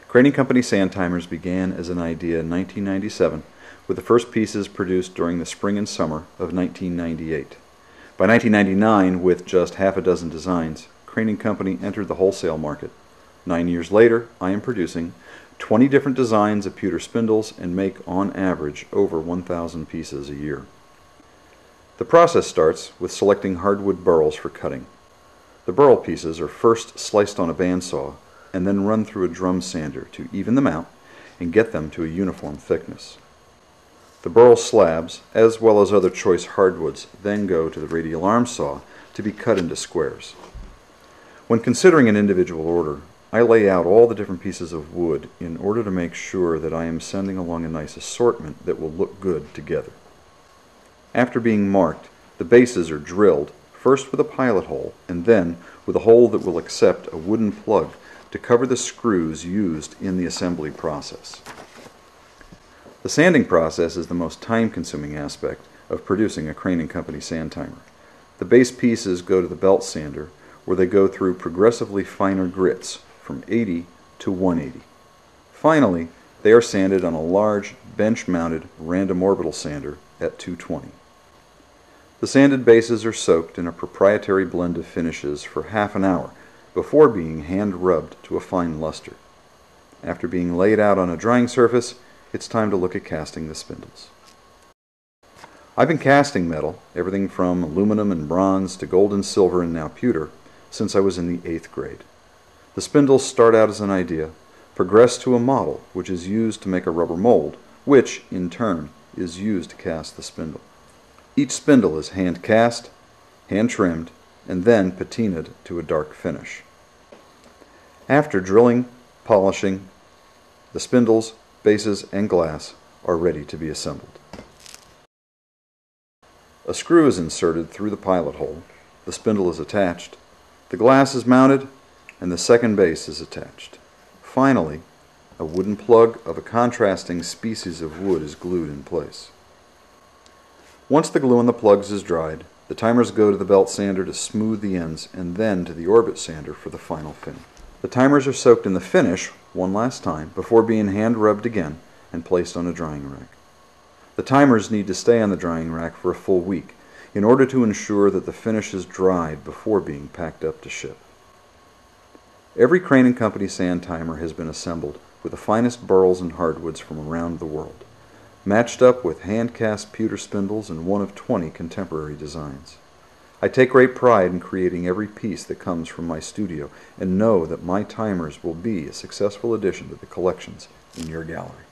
Crane&Co sand timers began as an idea in 1997, with the first pieces produced during the spring and summer of 1998. By 1999, with just half a dozen designs, Crane&Co entered the wholesale market. 9 years later, I am producing 20 different designs of pewter spindles and make, on average, over 1,000 pieces a year. The process starts with selecting hardwood burls for cutting. The burl pieces are first sliced on a bandsaw and then run through a drum sander to even them out and get them to a uniform thickness. The burl slabs, as well as other choice hardwoods, then go to the radial arm saw to be cut into squares. When considering an individual order, I lay out all the different pieces of wood in order to make sure that I am sending along a nice assortment that will look good together. After being marked, the bases are drilled, first with a pilot hole and then with a hole that will accept a wooden plug to cover the screws used in the assembly process. The sanding process is the most time-consuming aspect of producing a Crane&Co sand timer. The base pieces go to the belt sander, where they go through progressively finer grits from 80 to 180. Finally, they are sanded on a large bench-mounted random orbital sander at 220. The sanded bases are soaked in a proprietary blend of finishes for half an hour before being hand-rubbed to a fine luster. After being laid out on a drying surface, it's time to look at casting the spindles. I've been casting metal, everything from aluminum and bronze to gold and silver and now pewter, since I was in the 8th grade. The spindles start out as an idea, progress to a model which is used to make a rubber mold, which, in turn, is used to cast the spindle. Each spindle is hand cast, hand trimmed, and then patinaed to a dark finish. After drilling, polishing, the spindles, bases, and glass are ready to be assembled. A screw is inserted through the pilot hole, the spindle is attached, the glass is mounted, and the second base is attached. Finally, a wooden plug of a contrasting species of wood is glued in place. Once the glue on the plugs is dried, the timers go to the belt sander to smooth the ends and then to the orbit sander for the final finish. The timers are soaked in the finish one last time before being hand rubbed again and placed on a drying rack. The timers need to stay on the drying rack for a full week in order to ensure that the finish is dried before being packed up to ship. Every Crane&Co sand timer has been assembled with the finest burls and hardwoods from around the world, matched up with hand-cast pewter spindles and one of 20 contemporary designs. I take great pride in creating every piece that comes from my studio and know that my timers will be a successful addition to the collections in your gallery.